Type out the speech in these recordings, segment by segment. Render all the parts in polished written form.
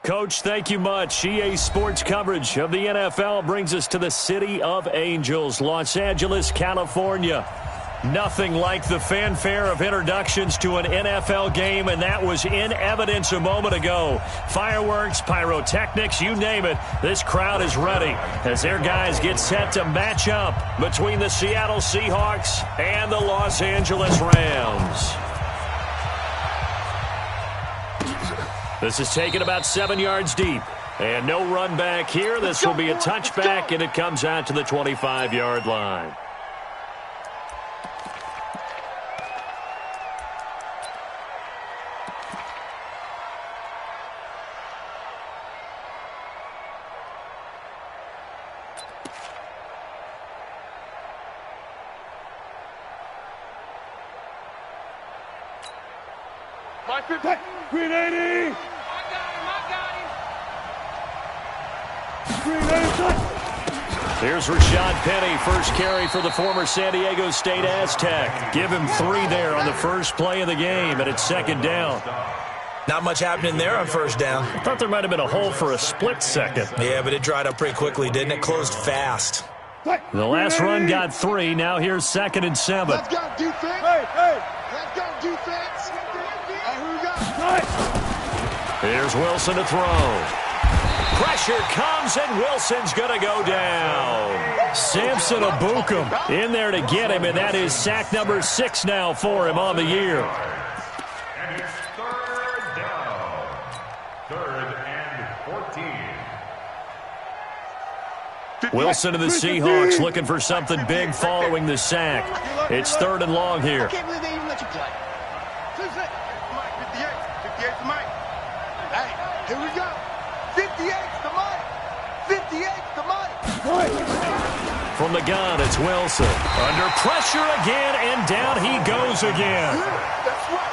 Coach, thank you much. EA Sports coverage of the NFL brings us to the City of Angels, Los Angeles, California. Nothing like the fanfare of introductions to an NFL game, and that was in evidence a moment ago. Fireworks, pyrotechnics, you name it. This crowd is ready as their guys get set to match up between the Seattle Seahawks and the Los Angeles Rams. This is taken about 7 yards deep. And no run back here. This will be a touchback, and it comes out to the 25-yard line. Green 80! Here's Rashad Penny, first carry for the former San Diego State Aztec. Give him 3 there on the first play of the game, and it's second down. Not much happening there on first down. I thought there might have been a hole for a split second. Yeah, but it dried up pretty quickly, didn't it? Closed fast. The last run got 3. Now here's 2nd and 7. Let's go, defense. Hey. Let's go, defense. Who we got? Here's Wilson to throw. Pressure comes, and Wilson's going to go down. Samson Ebukam in there to get him, and that is sack number 6 now for him on the year. And it's third down. 3rd and 14. Wilson and the Seahawks looking for something big following the sack. It's 3rd and long here. I can't believe they even let you play. 58's the mic. Hey, here we go. 58's the mic. 58's the mic. From the gun, it's Wilson. Under pressure again, and down he goes again. That's right.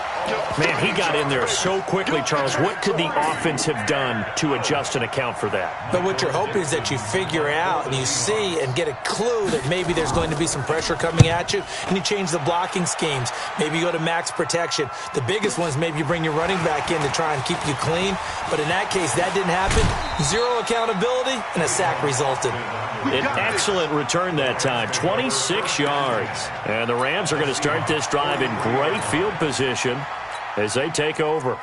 Man, he got in there so quickly, Charles. What could the offense have done to adjust and account for that? But what you're hoping is that you figure out and you see and get a clue that maybe there's going to be some pressure coming at you, and you change the blocking schemes. Maybe you go to max protection. The biggest one is maybe you bring your running back in to try and keep you clean. But in that case, that didn't happen. 0 accountability, and a sack resulted. An excellent return that time, 26 yards. And the Rams are going to start this drive in great field position as they take over.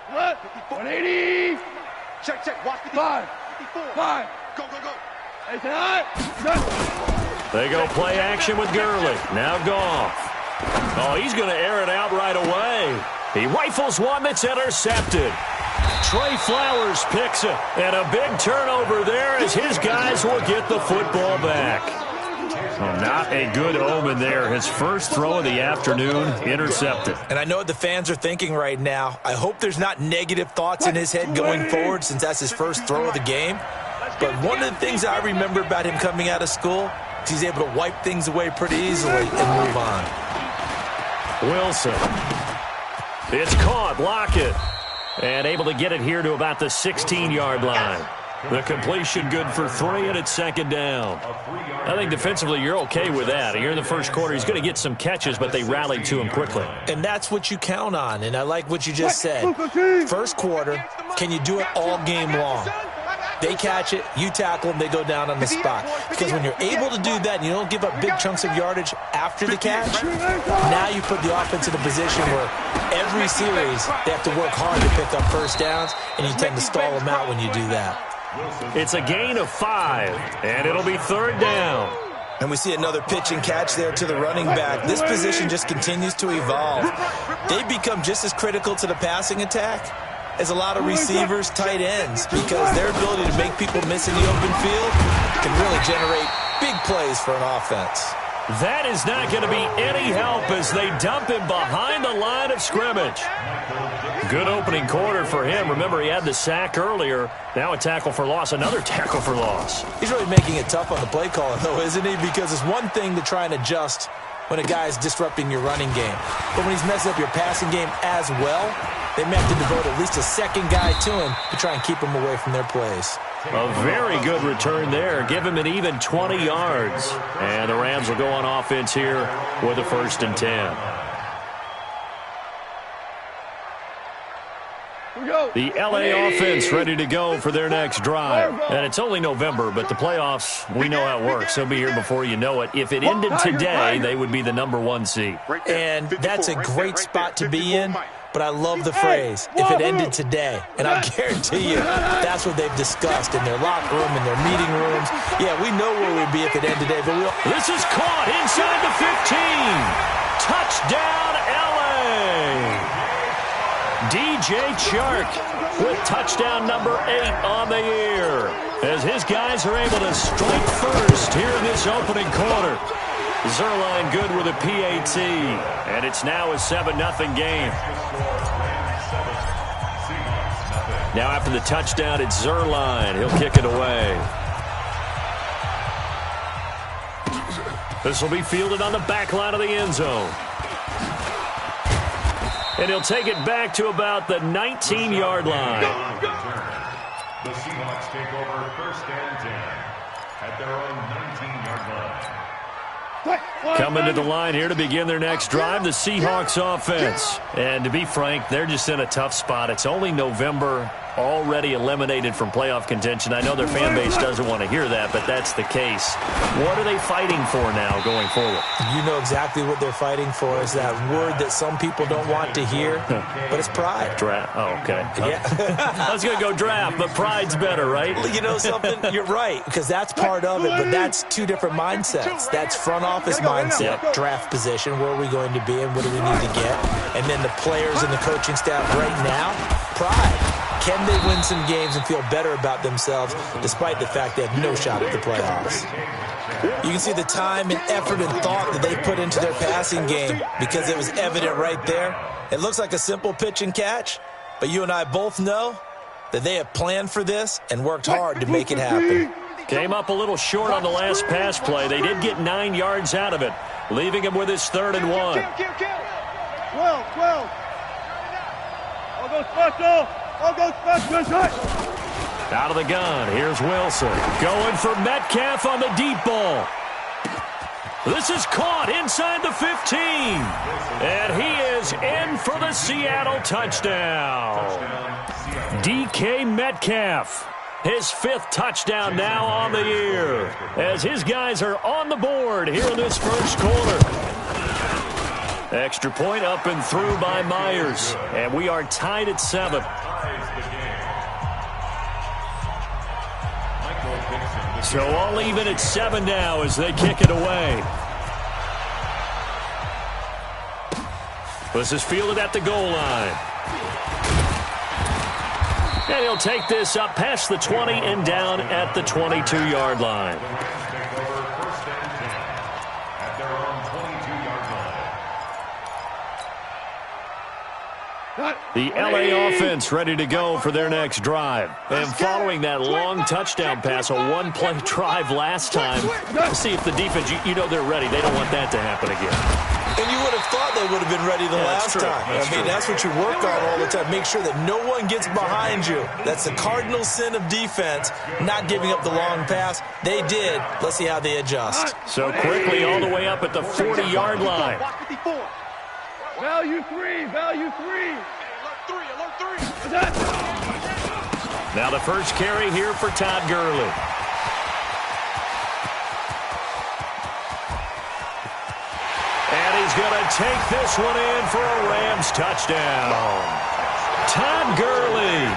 What? 180. Check. Watch 55. 5. Go. They go play action with Gurley. Now Goff. Oh, he's going to air it out right away. He rifles one that's intercepted. Trey Flowers picks it. And a big turnover there as his guys will get the football back. Oh, not a good omen there. His first throw of the afternoon, intercepted. And I know what the fans are thinking right now. I hope there's not negative thoughts in his head going forward since that's his first throw of the game. But one of the things I remember about him coming out of school is he's able to wipe things away pretty easily and move on. Wilson. It's caught. Lockett. And able to get it here to about the 16-yard line. The completion good for 3, and it's second down. I think defensively you're okay with that. Here in the first quarter, he's going to get some catches, but they rallied to him quickly. And that's what you count on, and I like what you just said. First quarter, can you do it all game long? They catch it, you tackle them, they go down on the spot. Because when you're able to do that and you don't give up big chunks of yardage after the catch, now you put the offense in a position where every series they have to work hard to pick up first downs, and you tend to stall them out when you do that. It's a gain of 5, and it'll be 3rd down. And we see another pitch and catch there to the running back. This position just continues to evolve. They become just as critical to the passing attack as a lot of receivers, tight ends, because their ability to make people miss in the open field can really generate big plays for an offense. That is not going to be any help as they dump him behind the line of scrimmage. Good opening quarter for him. Remember, he had the sack earlier. Now a tackle for loss, another tackle for loss. He's really making it tough on the play calling, though, isn't he? Because it's one thing to try and adjust when a guy is disrupting your running game. But when he's messing up your passing game as well, They may have to devote at least a second guy to him to try and keep him away from their plays. A very good return there. Give him an even 20 yards. And the Rams will go on offense here with a 1st and 10. The LA offense ready to go for their next drive. And it's only November, but the playoffs, we know how it works. They'll be here before you know it. If it ended today, they would be the #1 seed. And that's a great spot to be in, but I love the phrase, if it ended today. And I guarantee you, that's what they've discussed in their locker room, in their meeting rooms. Yeah, we know where we'd be if it ended today, but This is caught inside the 15. Touchdown, LA! DJ Chark with touchdown number 8 on the year as his guys are able to strike first here in this opening quarter. Zuerlein good with a PAT, and it's now a 7-0 game. Now after the touchdown, it's Zuerlein. He'll kick it away. This will be fielded on the back line of the end zone. And he'll take it back to about the 19-yard line. The Seahawks take over 1st and 10 at their own 19-yard line. Coming to the line here to begin their next drive, the Seahawks offense. And to be frank, they're just in a tough spot. It's only November, already eliminated from playoff contention. I know their fan base doesn't want to hear that, but that's the case. What are they fighting for now going forward? You know exactly what they're fighting for is that word that some people don't want to hear, but it's pride. Draft. Oh, okay. Yeah. I was going to go draft, but pride's better, right? You know something? You're right, because that's part of it, but that's two different mindsets. That's front office mindset, draft position, where are we going to be and what do we need to get? And then the players and the coaching staff right now, pride. Can they win some games and feel better about themselves despite the fact they have no shot at the playoffs? You can see the time and effort and thought that they put into their passing game because it was evident right there. It looks like a simple pitch and catch, but you and I both know that they have planned for this and worked hard to make it happen. Came up a little short on the last pass play. They did get 9 yards out of it, leaving him with his 3rd and 1. 12. All goes special. Out of the gun, here's Wilson. Going for Metcalf on the deep ball. This is caught inside the 15. And he is in for the Seattle touchdown. DK Metcalf. His 5th touchdown now on the year. As his guys are on the board here in this first quarter. Extra point up and through by Myers. And we are tied at 7. So all even at 7 now as they kick it away. This is fielded at the goal line. And he'll take this up past the 20 and down at the 22-yard line. The LA offense ready to go for their next drive. And following that long touchdown pass, a one-play drive last time, to see if the defense, you know they're ready. They don't want that to happen again. And you would have thought they would have been ready the last time. That's what you work on all the time. Make sure that no one gets behind you. That's the cardinal sin of defense, not giving up the long pass. They did. Let's see how they adjust. So quickly all the way up at the 40-yard line. Value three. Alert three. Now the first carry here for Todd Gurley. And he's going to take this one in for a Rams touchdown. Todd Gurley,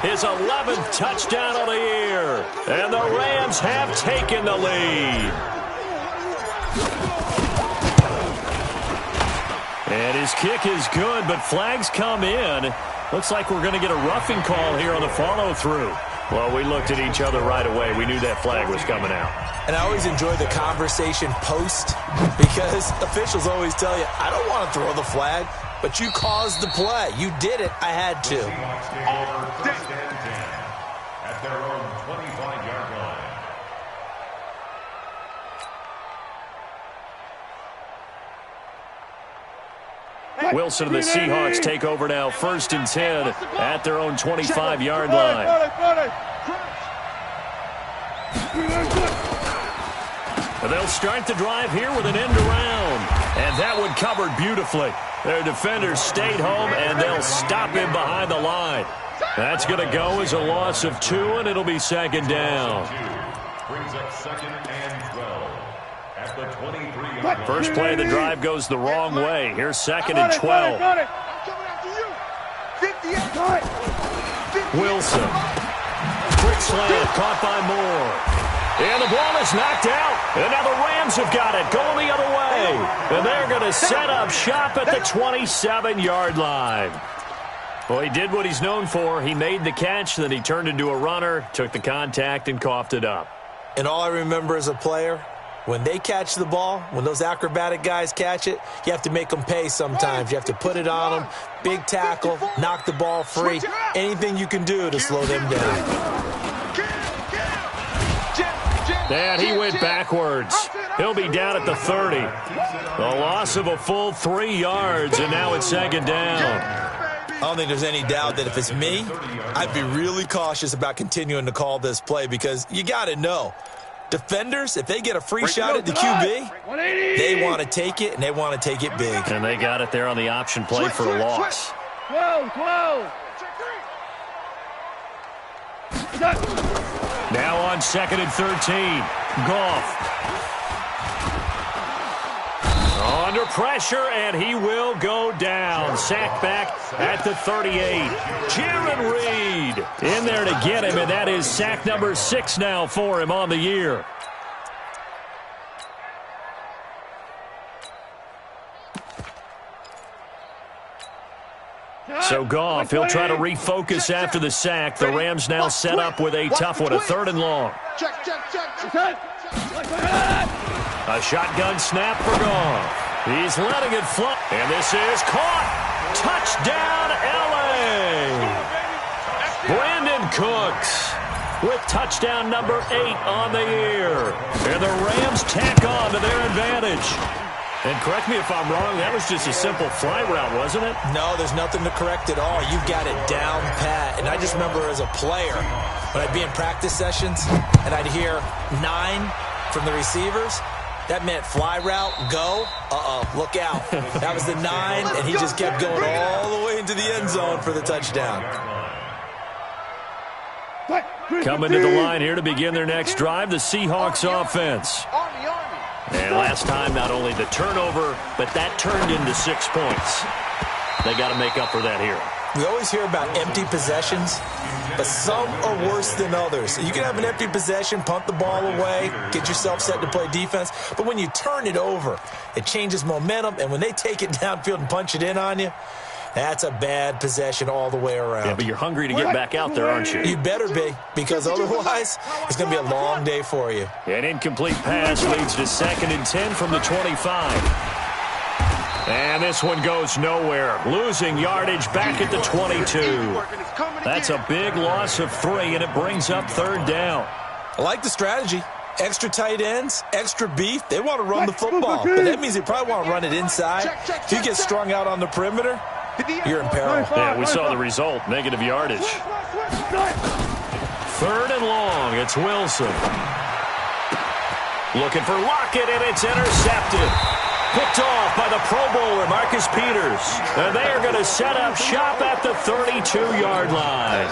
his 11th touchdown of the year. And the Rams have taken the lead. And his kick is good, but flags come in. Looks like we're going to get a roughing call here on the follow-through. Well, we looked at each other right away. We knew that flag was coming out. And I always enjoy the conversation post because officials always tell you, I don't want to throw the flag, but you caused the play. You did it. I had to. First and 10 at their own 25-yard line. Wilson and the Seahawks take over now, 1st and 10 at their own 25-yard line. And they'll start the drive here with an end around. And that one covered beautifully. Their defenders stayed home, and they'll stop him behind the line. That's going to go as a loss of 2, and it'll be 2nd down. Brings up 2nd and 12 at the 23-yard. First play of the drive goes the wrong way. Here's 2nd and 12. Wilson. Quick slant, caught by Moore. And the ball is knocked out. And now the Rams have got it, going the other way. And they're going to set up shop at the 27-yard line. Well, he did what he's known for. He made the catch, then he turned into a runner, took the contact, and coughed it up. And all I remember as a player, when they catch the ball, when those acrobatic guys catch it, you have to make them pay sometimes. You have to put it on them, big tackle, knock the ball free, anything you can do to slow them down. And he went backwards. He'll be down at the 30. A loss of a full 3 yards, and now it's 2nd down. I don't think there's any doubt that if it's me, I'd be really cautious about continuing to call this play because you got to know, defenders, if they get a free shot at the QB, they want to take it, and they want to take it big. And they got it there on the option play for a loss. 12. Now on 2nd and 13. Goff. Under pressure, and he will go down. Sacked back at the 38. Jaron Reed in there to get him, and that is sack number 6 now for him on the year. So Goff, he'll try to refocus after the sack. The Rams now set up with a tough one, a 3rd and long. A shotgun snap for Goff. He's letting it fly. And this is caught. Touchdown, L.A. Brandon Cooks with touchdown number 8 on the year. And the Rams tack on to their advantage. And correct me if I'm wrong, that was just a simple fly route, wasn't it? No, there's nothing to correct at all. You've got it down pat. And I just remember as a player, when I'd be in practice sessions and I'd hear 9 from the receivers, that meant fly route, go, look out. That was the 9, and he just kept going all the way into the end zone for the touchdown. Coming to the line here to begin their next drive, the Seahawks offense. And last time, not only the turnover, but that turned into 6 points. They got to make up for that here. We always hear about empty possessions, but some are worse than others. You can have an empty possession, punt the ball away, get yourself set to play defense, but when you turn it over, it changes momentum, and when they take it downfield and punch it in on you, that's a bad possession all the way around. Yeah, but you're hungry to get back out there, aren't you? You better be, because otherwise, it's going to be a long day for you. An incomplete pass leads to 2nd and 10 from the 25. And this one goes nowhere. Losing yardage back at the 22. That's a big loss of 3, and it brings up 3rd down. I like the strategy. Extra tight ends, extra beef. They want to run the football, but that means they probably want to run it inside. If you get strung out on the perimeter, you're in peril. Yeah, we saw the result. Negative yardage. 3rd and long. It's Wilson. Looking for Lockett, and it's intercepted. Picked off by the Pro Bowler, Marcus Peters. And they are going to set up shop at the 32-yard line.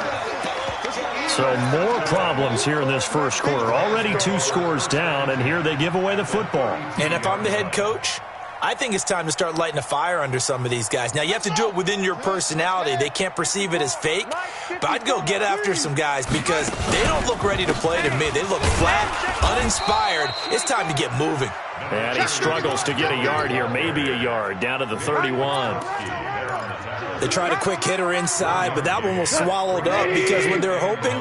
So more problems here in this first quarter. Already 2 scores down, and here they give away the football. And if I'm the head coach, I think it's time to start lighting a fire under some of these guys. Now, you have to do it within your personality. They can't perceive it as fake. But I'd go get after some guys because they don't look ready to play to me. They look flat, uninspired. It's time to get moving. And he struggles to get a yard here, maybe a yard, down to the 31. They tried a quick hitter inside, but that one was swallowed up because when they're hoping,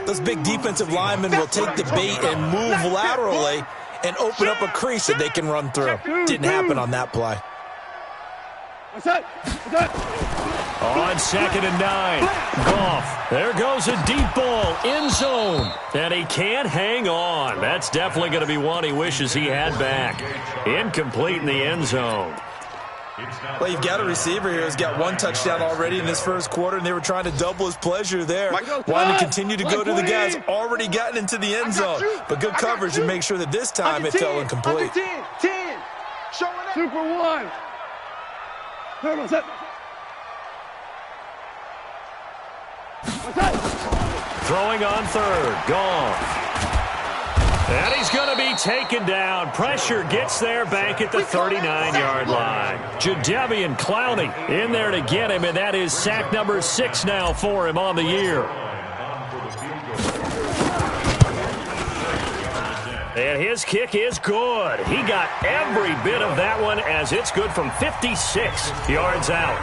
those big defensive linemen will take the bait and move laterally and open up a crease that they can run through. Didn't happen on that play. On 2nd and 9, Goff. There goes a deep ball, end zone. And he can't hang on. That's definitely going to be one he wishes he had back. Incomplete in the end zone. Well, you've got a receiver here who's got one touchdown already in this first quarter, and they were trying to double his pleasure there. Wanting to continue to go to the guys already gotten into the end zone. But good coverage to make sure that this time it fell incomplete. 10. Showing up. Super one. Turtle set. Throwing on third. Gone. And he's going to be taken down. Pressure gets there back at the 39-yard line. Jadeveon Clowney in there to get him, and that is sack number 6 now for him on the year. And his kick is good. He got every bit of that one as it's good from 56 yards out.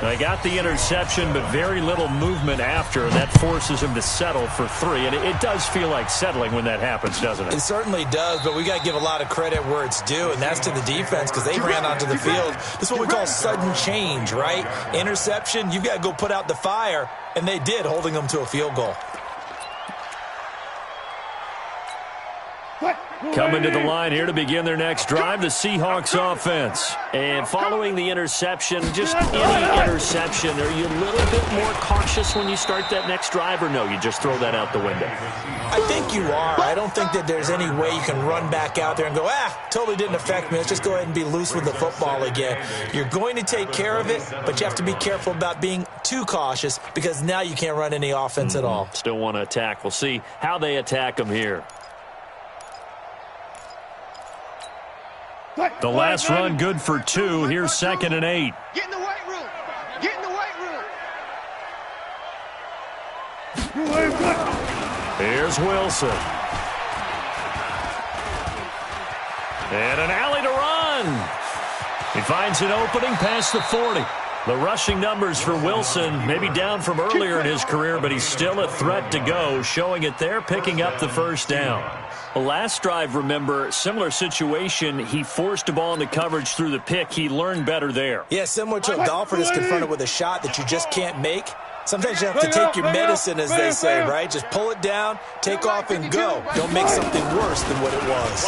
They got the interception, but very little movement after. That forces him to settle for 3. And it does feel like settling when that happens, doesn't it? It certainly does, but we got to give a lot of credit where it's due, and that's to the defense because they ran onto the field. This is what we call sudden change, right? Interception, you got to go put out the fire, and they did, holding them to a field goal. Coming to the line here to begin their next drive, the Seahawks offense. And following the interception, just any interception, are you a little bit more cautious when you start that next drive, or no, you just throw that out the window? I think you are. I don't think that there's any way you can run back out there and go, totally didn't affect me. Let's just go ahead and be loose with the football again. You're going to take care of it, but you have to be careful about being too cautious because now you can't run any offense at all. Still want to attack. We'll see how they attack them here. The last run good for 2. Here's 2nd and 8. Get in the weight room. Get in the weight room. Here's Wilson. And an alley to run. He finds an opening past the 40. The rushing numbers for Wilson maybe down from earlier in his career, but he's still a threat to go, showing it there, picking up the first down. The last drive, remember, similar situation. He forced a ball into coverage through the pick. He learned better there. Yeah, similar to a golfer that's confronted with a shot that you just can't make. Sometimes you have to take your medicine, as they say, right? Just pull it down, take off, and go. Don't make something worse than what it was.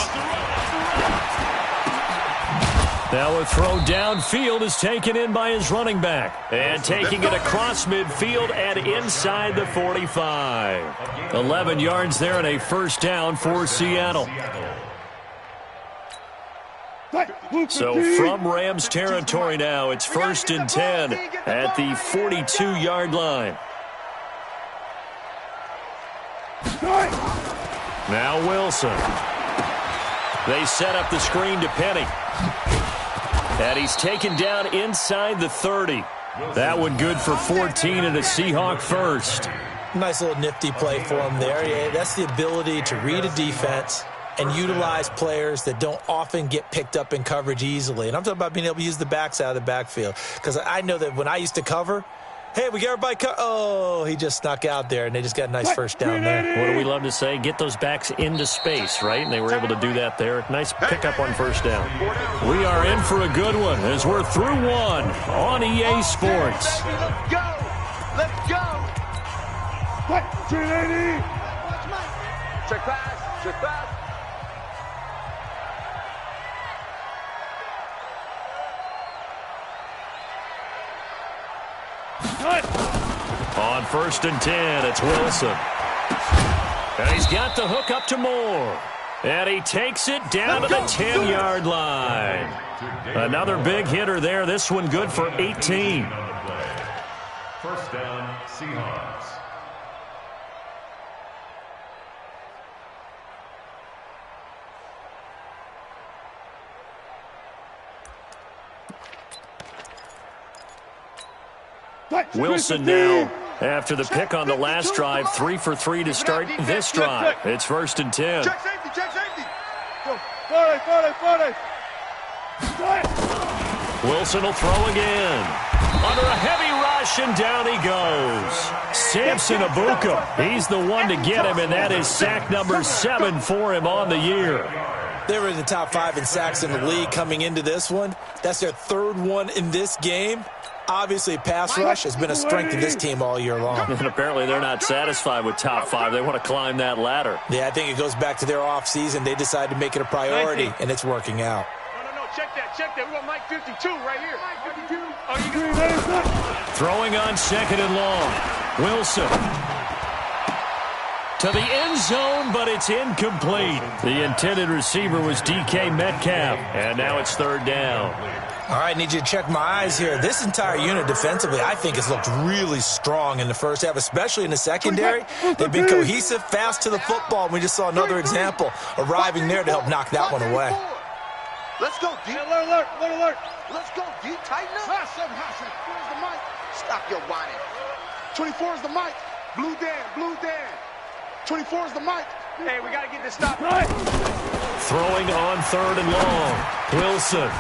Now a throw downfield is taken in by his running back. And taking it across midfield and inside the 45. 11 yards there and a first down for Seattle. So from Rams territory now, it's 1st and 10 at the 42-yard line. Now Wilson. They set up the screen to Penny. And he's taken down inside the 30. That one good for 14 and a Seahawk first. Nice little nifty play for him there. Yeah, that's the ability to read a defense and utilize players that don't often get picked up in coverage easily. And I'm talking about being able to use the backs out of the backfield. Because I know that when I used to cover, hey, we got everybody oh, he just snuck out there, and they just got a nice first down there. What do we love to say? Get those backs into space, right? And they were able to do that there. Nice pickup on first down. We are in for a good one as we're through one on EA Sports. Let's go. Let's go. Check pass. Check pass. On 1st and 10, it's Wilson. And he's got the hook up to Moore. And he takes it down to the 10-yard line. Another big hitter there. This one good for 18. First down, Seahawks. Wilson now, after the pick on the last drive, 3 for 3 to start this drive. It's 1st and 10. Check safety. Check safety. Go. 40. Wilson will throw again. Under a heavy rush, and down he goes. Samson Abuka, he's the one to get him, and that is sack number 7 for him on the year. They were in the top 5 in sacks in the league coming into this one. That's their 3rd one in this game. Obviously, pass rush has been a strength of this team all year long. And apparently they're not satisfied with top 5. They want to climb that ladder. Yeah, I think it goes back to their offseason. They decided to make it a priority, and it's working out. Check that. We got Mike 52 right here. Mike 52. Oh, you Throwing on second and long. Wilson. To the end zone, but it's incomplete. The intended receiver was DK Metcalf, and now it's third down. All right, need you to check my eyes here. This entire unit defensively, I think, has looked really strong in the first half, especially in the secondary. They've been cohesive, fast to the football, and we just saw another example arriving there to help knock that one away. Let's go, D. Alert. Let's go, D. Tighten up. Hassan. Where's the mic? Stop your whining. 24 is the mic. Blue Dan. 24 is the mic. Hey, we got to get this stopped. Right. Throwing on third and long. Wilson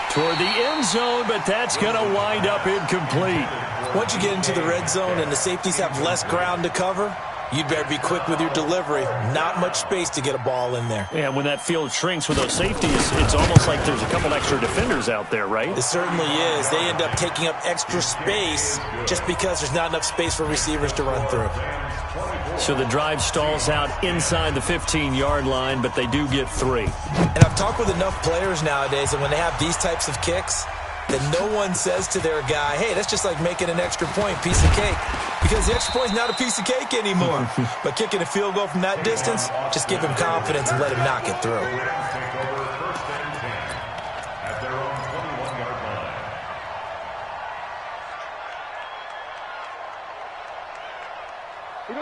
toward the end zone, but that's going to wind up incomplete. Once you get into the red zone and the safeties have less ground to cover, you'd better be quick with your delivery. Not much space to get a ball in there. And when that field shrinks with those safeties, it's almost like there's a couple extra defenders out there, right? It certainly is. They end up taking up extra space just because there's not enough space for receivers to run through. So the drive stalls out inside the 15-yard line, but they do get 3. And I've talked with enough players nowadays, and when they have these types of kicks, that no one says to their guy, hey, that's just like making an extra point, piece of cake. Because the extra point is not a piece of cake anymore. But kicking a field goal from that distance, just give him confidence and let him knock it through.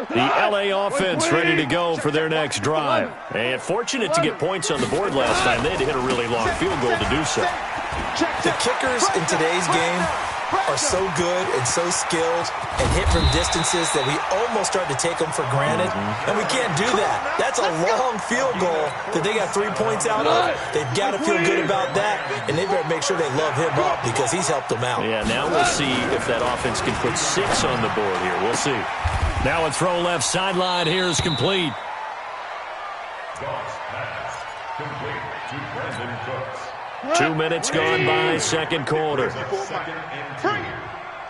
The LA offense ready to go for their next drive. And fortunate to get points on the board last time. They had to hit a really long field goal to do so. The kickers in today's game are so good and so skilled and hit from distances that we almost start to take them for granted. And we can't do that. That's a long field goal that they got 3 points out of. They've got to feel good about that, and they better make sure they love him up because he's helped them out. Yeah, now we'll see if that offense can put 6 on the board here. We'll see. Now a throw left sideline here is complete. Goff's pass complete to Brandon Cooks. 2 minutes gone by, second quarter. Second and 2 at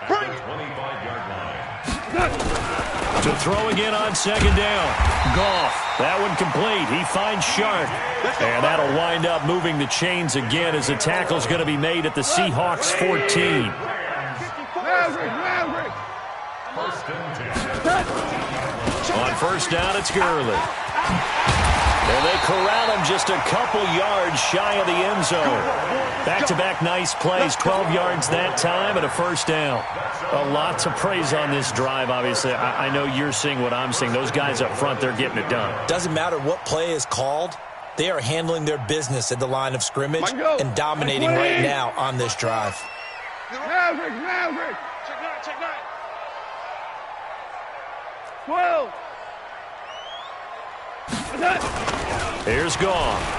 the 25-yard line. To throw again on second down. Goff, that one complete. He finds Sharp. And that'll wind up moving the chains again as the tackle's going to be made at the Seahawks 14. First and 10. On first down, it's Gurley. And they corral him just a couple yards shy of the end zone. Back-to-back nice plays, 12 yards that time and a first down. A lot to praise on this drive, obviously. I know you're seeing what I'm seeing. Those guys up front, they're getting it done. Doesn't matter what play is called. They are handling their business at the line of scrimmage and dominating right now on this drive. Maverick. Check 9. 12. Here's Goff.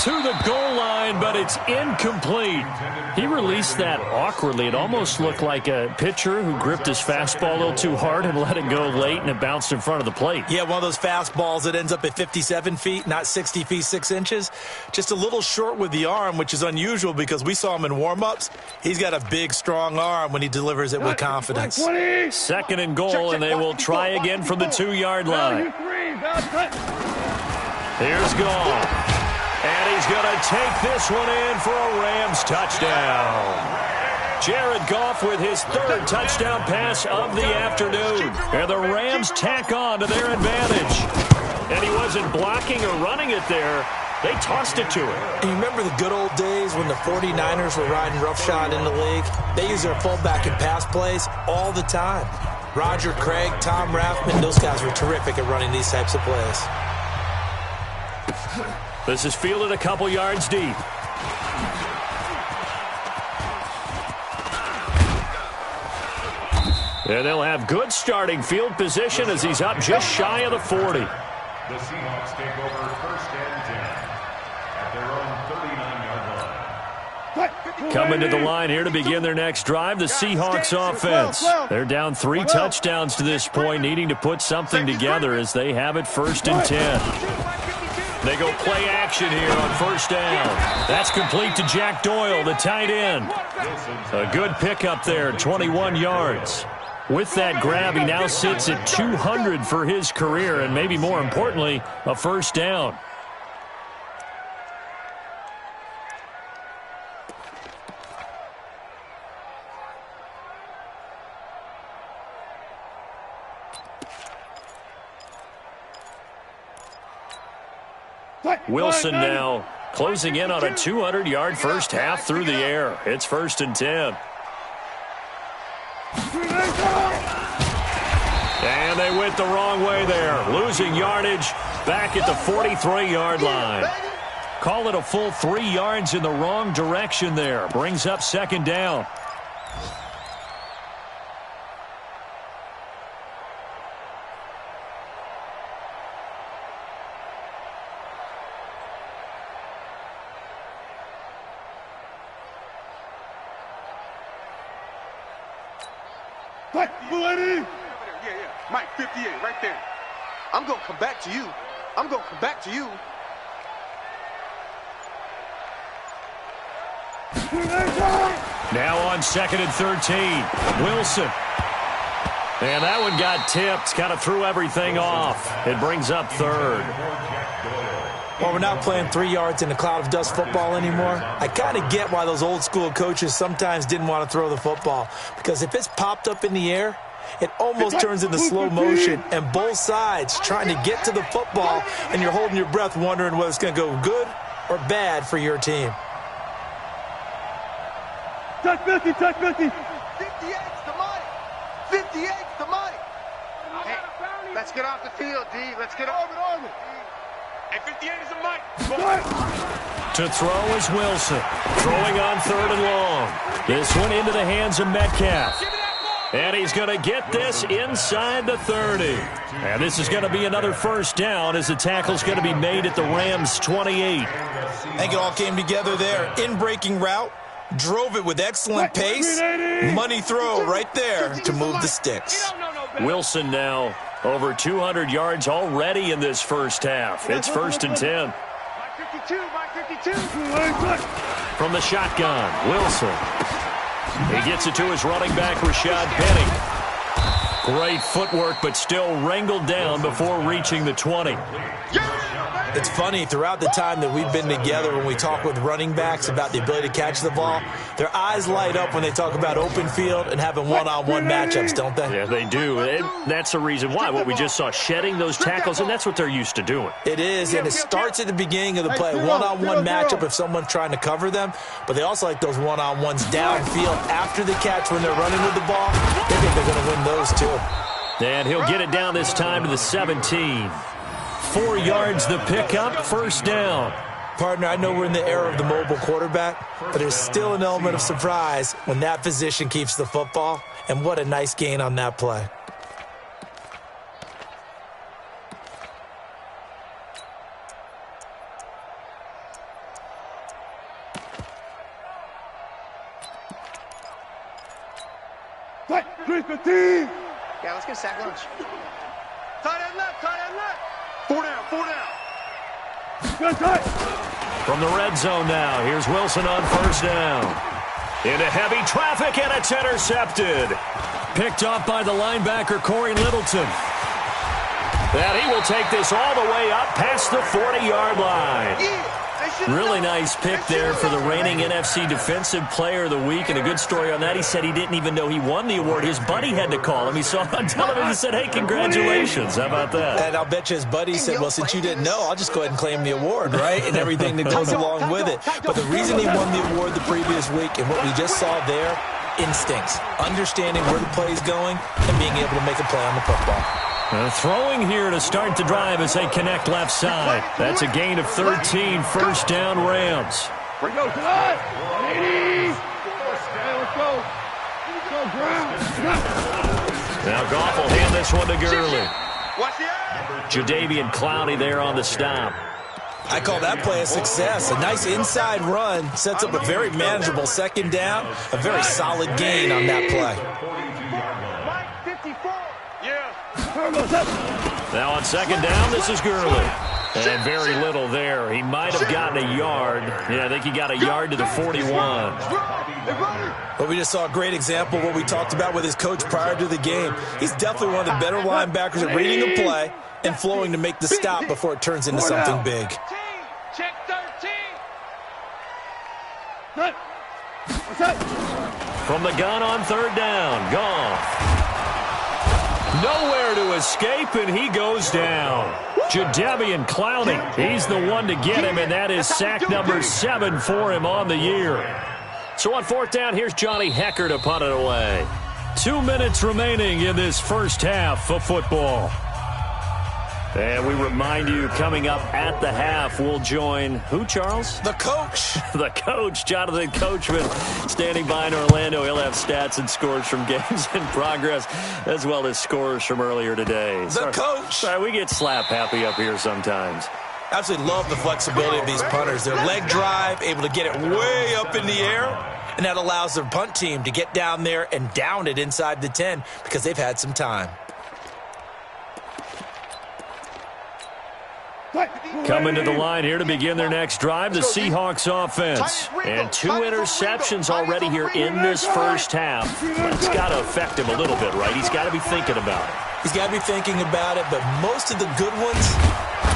To the goal line, but it's incomplete. He released that awkwardly. It almost looked like a pitcher who gripped his fastball a little too hard and let it go late, and it bounced in front of the plate. Yeah, one of those fastballs that ends up at 57 feet, not 60 feet, 6 inches. Just a little short with the arm, which is unusual because we saw him in warm-ups. He's got a big, strong arm when he delivers it with confidence. Second and goal, and they will try again from the 2-yard line. Here's Goff. And he's going to take this one in for a Rams touchdown. Jared Goff with his 3rd touchdown pass of the afternoon. And the Rams tack on to their advantage. And he wasn't blocking or running it there. They tossed it to him. And you remember the good old days when the 49ers were riding roughshod in the league? They use their fullback and pass plays all the time. Roger Craig, Tom Rathman, those guys were terrific at running these types of plays. This is fielded a couple yards deep. And they'll have good starting field position as he's up just shy of the 40. The Seahawks take over first and 10 at their own 39-yard line. Coming to the line here to begin their next drive, the Seahawks offense. They're down 3 touchdowns to this point, needing to put something together as they have it first and 10. They go play action here on first down. That's complete to Jack Doyle, the tight end. A good pickup there, 21 yards. With that grab, he now sits at 200 for his career, and maybe more importantly, a first down. Wilson now closing in on a 200-yard first half through the air. It's 1st and 10. And they went the wrong way there, losing yardage back at the 43-yard line. Call it a full 3 yards in the wrong direction there. Brings up 2nd down. Mike, 58, right there. I'm going to come back to you. I'm going to come back to you. Now on 2nd and 13. Wilson. And that one got tipped. Kind of threw everything off. It brings up 3rd. Well, we're not playing 3 yards in a cloud of dust football anymore. I kind of get why those old school coaches sometimes didn't want to throw the football. Because if it's popped up in the air, it almost turns into slow motion, and both sides trying to get to the football, and you're holding your breath wondering whether it's going to go good or bad for your team. Touch 50, touch 50. 58's the money. 58's the money. Hey, let's get off the field, D. Let's get off it. Hey, 58 is the mic. To throw is Wilson. Throwing on 3rd and long. This one into the hands of Metcalf. And he's going to get this inside the 30. And this is going to be another first down as the tackle's going to be made at the Rams' 28. I think it all came together there. In-breaking route, drove it with excellent pace. Money throw right there to move the sticks. Wilson now over 200 yards already in this first half. It's 1st and 10. Mike 52, Mike 52. From the shotgun, Wilson. He gets it to his running back, Rashad Penny. Great footwork, but still wrangled down before reaching the 20. It's funny, throughout the time that we've been together, when we talk with running backs about the ability to catch the ball, their eyes light up when they talk about open field and having one-on-one matchups, don't they? Yeah, they do. And that's the reason why. What we just saw, shedding those tackles, and that's what they're used to doing. It is, and it starts at the beginning of the play. One-on-one matchup if someone's trying to cover them, but they also like those one-on-ones downfield after the catch when they're running with the ball. They think they're going to win those, too. And he'll get it down this time to the 17. 4 yards the pickup, first down. Partner, I know we're in the era of the mobile quarterback, but there's still an element of surprise when that position keeps the football, and what a nice gain on that play. Yeah, let's get sack lunch. Tight end left, tight end left. 4 down, 4 down. From the red zone now, here's Wilson on first down. Into heavy traffic, and it's intercepted. Picked up by the linebacker, Corey Littleton. And he will take this all the way up past the 40-yard line. Really nice pick there for the reigning NFC Defensive Player of the Week, and a good story on that. He said he didn't even know he won the award. His buddy had to call him. He saw him on television and said, hey, congratulations. How about that? And I'll bet you his buddy said, well, since you didn't know, I'll just go ahead and claim the award, right? And everything that goes along with it. But the reason he won the award the previous week and what we just saw there, instincts, understanding where the play is going and being able to make a play on the football. Throwing here to start the drive as they connect left side. That's a gain of 13, first down Rams. Bring those tonight. Ladies. Let's go. Now Goff will hand this one to Gurley. Watch the eye. Jadeveon Clowney there on the stop. I call that play a success. A nice inside run sets up a very manageable second down. A very solid gain on that play. Mike 54. Yeah. Now on second down, this is Gurley. And very little there. He might have gotten a yard. Yeah, I think he got a yard to the 41. But we just saw a great example of what we talked about with his coach prior to the game. He's definitely one of the better linebackers at reading a play and flowing to make the stop before it turns into something big. Check 13. From the gun on third down, Goff. Nowhere to escape, and he goes down. Jadeveon Clowney, he's the one to get him, and that is sack number 7 for him on the year. So on fourth down, here's Johnny Hekker to punt it away. 2 minutes remaining in this first half of football. And we remind you, coming up at the half, we'll join who, Charles? The coach. The coach, Jonathan Coachman, standing by in Orlando. He'll have stats and scores from games in progress, as well as scores from earlier today. Coach. Sorry, we get slap happy up here sometimes. Absolutely love the flexibility of these punters. Their leg drive, able to get it way up in the air, and that allows their punt team to get down there and down it inside the 10 because they've had some time. Coming to the line here to begin their next drive, the Seahawks offense. And 2 interceptions already here in this first half. It's got to affect him a little bit, right? He's got to be thinking about it. He's got to be thinking about it, but most of the good ones,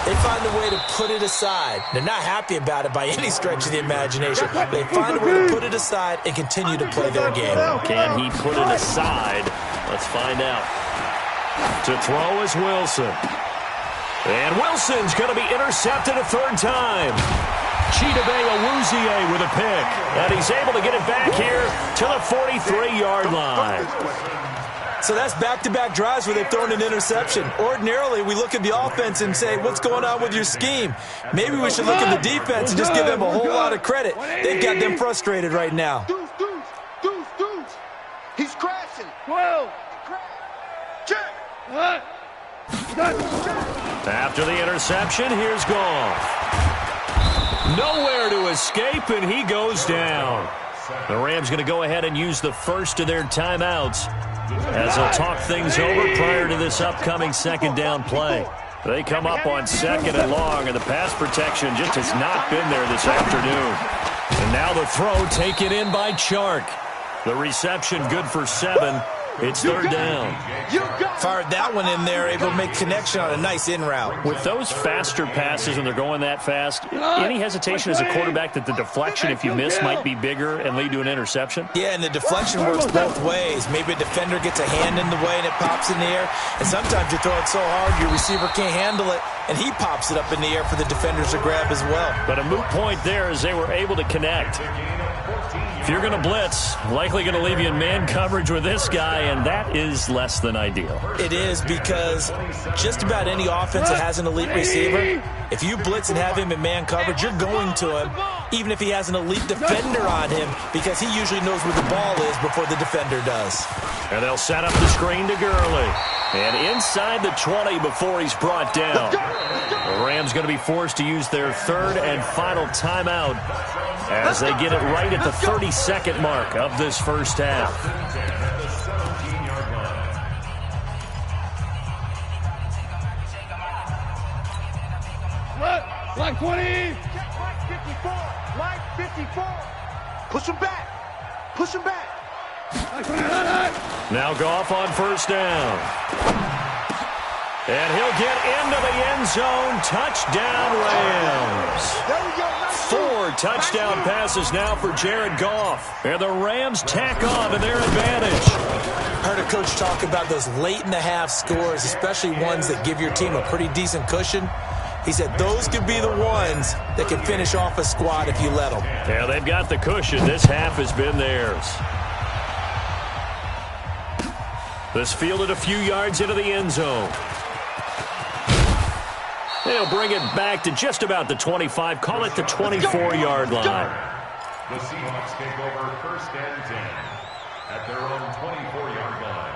they find a way to put it aside. They're not happy about it by any stretch of the imagination. They find a way to put it aside and continue to play their game. Can he put it aside? Let's find out. To throw is Wilson. And Wilson's going to be intercepted a third time. Chidobe Awuzie with a pick. And he's able to get it back here to the 43-yard line. So that's back-to-back drives where they've thrown an interception. Ordinarily, we look at the offense and say, what's going on with your scheme? Maybe we should look at the defense and just give them a whole lot of credit. They've got them frustrated right now. Deuce. He's crashing. 12. Check. After the interception, here's Goff. Nowhere to escape, and he goes down. The Rams going to go ahead and use the first of their timeouts as they'll talk things over prior to this upcoming second down play. They come up on second and long, and the pass protection just has not been there this afternoon. And now the throw taken in by Chark. The reception good for 7. It's third down. Fired that one in there, able to make connection on a nice in route. With those faster passes when they're going that fast, any hesitation as a quarterback that the deflection, if you miss, might be bigger and lead to an interception? Yeah, and the deflection works both ways. Maybe a defender gets a hand in the way and it pops in the air. And sometimes you throw it so hard your receiver can't handle it, and he pops it up in the air for the defenders to grab as well. But a moot point there as they were able to connect. If you're going to blitz, likely going to leave you in man coverage with this guy, and that is less than ideal. It is, because just about any offense that has an elite receiver, if you blitz and have him in man coverage, you're going to him, even if he has an elite defender on him, because he usually knows where the ball is before the defender does. And they'll set up the screen to Gurley. And inside the 20 before he's brought down. The Rams going to be forced to use their third and final timeout as they get it right at the 32nd mark of this first half. Line 20. Line 54. Push him back. Push him back. Now Goff on first down. And he'll get into the end zone. Touchdown, Rams. 4 touchdown passes now for Jared Goff. And the Rams tack on to their advantage. Heard a coach talk about those late-in-the-half scores, especially ones that give your team a pretty decent cushion. He said those could be the ones that can finish off a squad if you let them. Yeah, they've got the cushion. This half has been theirs. This fielded a few yards into the end zone. They'll bring it back to just about the 25. Call it the 24-yard line. The Seahawks take over first and 10 at their own 24-yard line.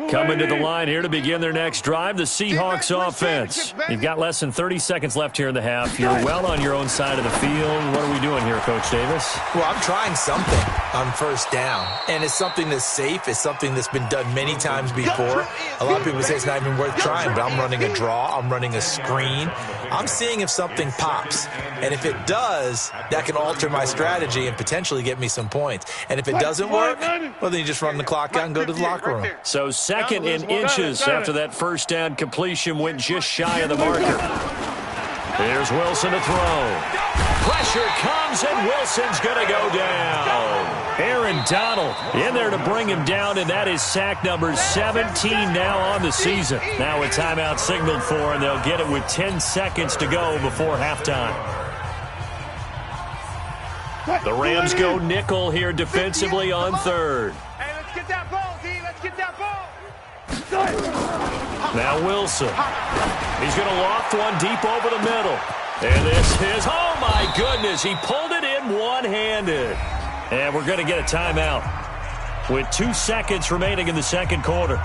Coming to the line here to begin their next drive, the Seahawks offense. You've got less than 30 seconds left here in the half. You're well on your own side of the field. What are we doing here, Coach Davis? Well, I'm trying something on first down, and it's something that's safe. It's something that's been done many times before. A lot of people say it's not even worth trying, but I'm running a draw. I'm running a screen. I'm seeing if something pops, and if it does, that can alter my strategy and potentially get me some points. And if it doesn't work, well, then you just run the clock out and go to the locker room. So second in inches after that first down completion went just shy of the marker. Here's Wilson to throw. Pressure comes, and Wilson's going to go down. Aaron Donald in there to bring him down, and that is sack number 17 now on the season. Now a timeout signaled for, and they'll get it with 10 seconds to go before halftime. The Rams go nickel here defensively on third. Hey, let's get that ball, D. Let's get that ball. Now Wilson. He's going to loft one deep over the middle. And this is, oh my goodness, he pulled it in one-handed. And we're going to get a timeout with 2 seconds remaining in the second quarter.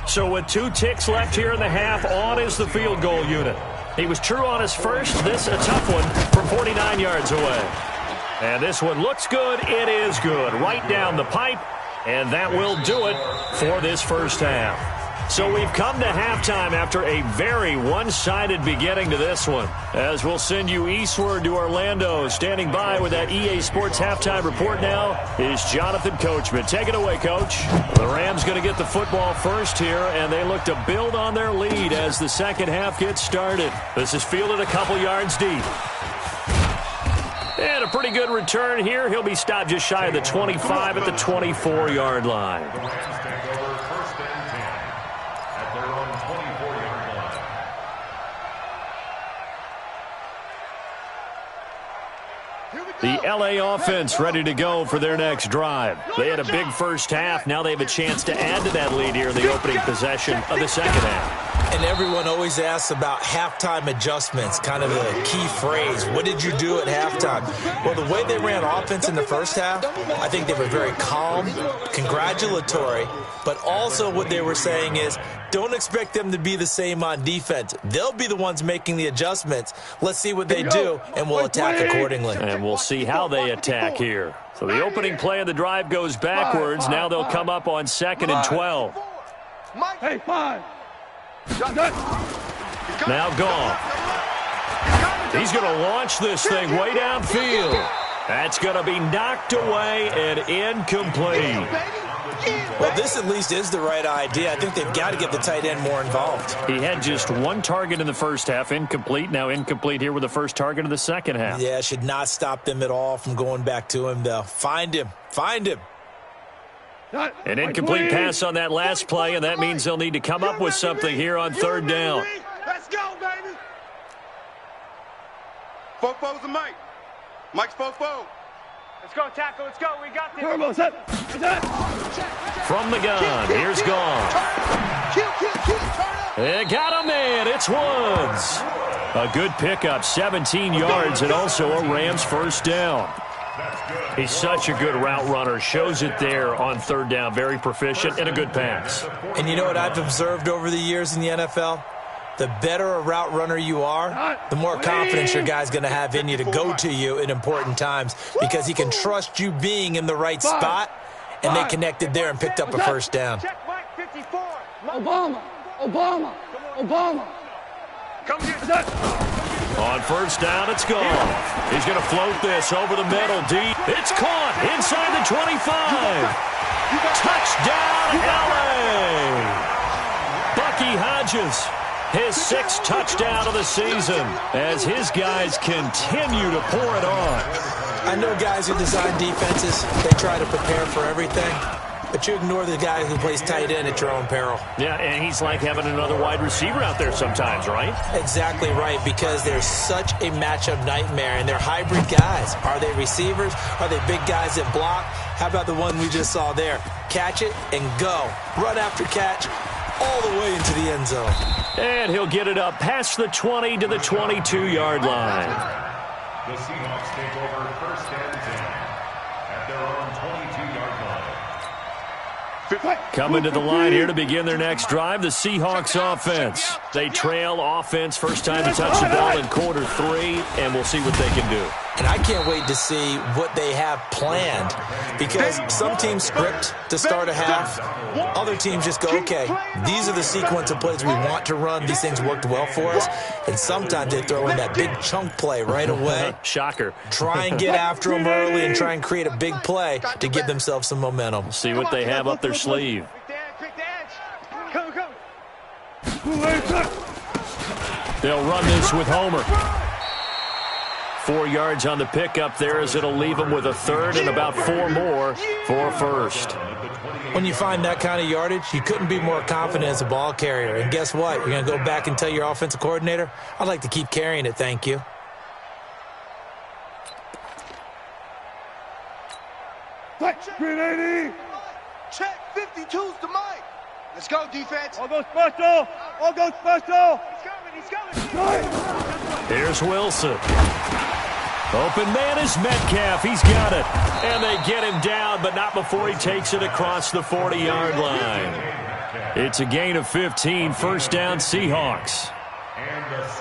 So with 2 ticks left here in the half, on is the field goal unit. He was true on his first. This a tough one from 49 yards away. And this one looks good. It is good. Right down the pipe. And that will do it for this first half. So we've come to halftime after a very one-sided beginning to this one. As we'll send you eastward to Orlando. Standing by with that EA Sports halftime report now is Jonathan Coachman. Take it away, Coach. The Rams going to get the football first here, and they look to build on their lead as the second half gets started. This is fielded a couple yards deep. And a pretty good return here. He'll be stopped just shy of the 25 at the 24-yard line. The LA offense ready to go for their next drive. They had a big first half. Now they have a chance to add to that lead here in the opening possession of the second half. And everyone always asks about halftime adjustments, kind of the key phrase. What did you do at halftime? Well, the way they ran offense in the first half, I think they were very calm, congratulatory, but also what they were saying is, don't expect them to be the same on defense. They'll be the ones making the adjustments. Let's see what they do, and we'll attack accordingly. And we'll see how they attack here. So the opening play of the drive goes backwards. Now they'll come up on 2nd and 12. Hey, 5. Now gone. He's going to launch this thing way downfield. That's going to be knocked away and incomplete. Well, this at least is the right idea. I think they've got to get the tight end more involved. He had just 1 target in the first half, incomplete. Now incomplete here with the first target of the second half. Yeah, should not stop them at all from going back to him, though. Find him. Find him. An incomplete pass on that last play, and that means they'll need to come up with something here on third down. Let's go, baby. Fofo's a Mike. Mike's Fofo. Let's go, tackle. Let's go. We got this. From the gun, here's Gone. They got a man. It's Woods. A good pickup, 17 yards, and also a Rams first down. He's such a good route runner. Shows it there on third down. Very proficient and a good pass. And you know what I've observed over the years in the NFL? The better a route runner you are, the more confidence your guy's going to have in you to go to you in important times because he can trust you being in the right spot, and they connected there and picked up a first down. Obama. Come here. On first down, it's gone. He's going to float this over the middle deep. It's caught inside the 25. Touchdown, L.A. Bucky Hodges, his 6th touchdown of the season as his guys continue to pour it on. I know guys who design defenses, they try to prepare for everything. But you ignore the guy who plays tight end at your own peril. Yeah, and he's like having another wide receiver out there sometimes, right? Exactly right, because they're such a matchup nightmare, and they're hybrid guys. Are they receivers? Are they big guys that block? How about the one we just saw there? Catch it and go. Run after catch all the way into the end zone. And he'll get it up past the 20 to the 22-yard line. The Seahawks take over first and 10 at their own 22-yard line. Coming to the line here to begin their next drive, the Seahawks offense. They trail offense first time to touch the ball in quarter 3, and we'll see what they can do. And I can't wait to see what they have planned, because some teams script to start a half. Other teams just go, okay, these are the sequence of plays we want to run. These things worked well for us. And sometimes they throw in that big chunk play right away. Shocker. Try and get after them early and try and create a big play to give themselves some momentum. See what they have up their sleeve. They'll run this with Homer. 4 yards on the pickup there, as it'll leave them with a third and about 4 more for a first. When you find that kind of yardage, you couldn't be more confident as a ball carrier. And guess what? You're going to go back and tell your offensive coordinator, I'd like to keep carrying it, thank you. Green 80. Check 52's to Mike. Let's go, defense. All go special. All go special. He's coming. Here's Wilson. Open man is Metcalf. He's got it. And they get him down, but not before he takes it across the 40-yard line. It's a gain of 15, first down Seahawks.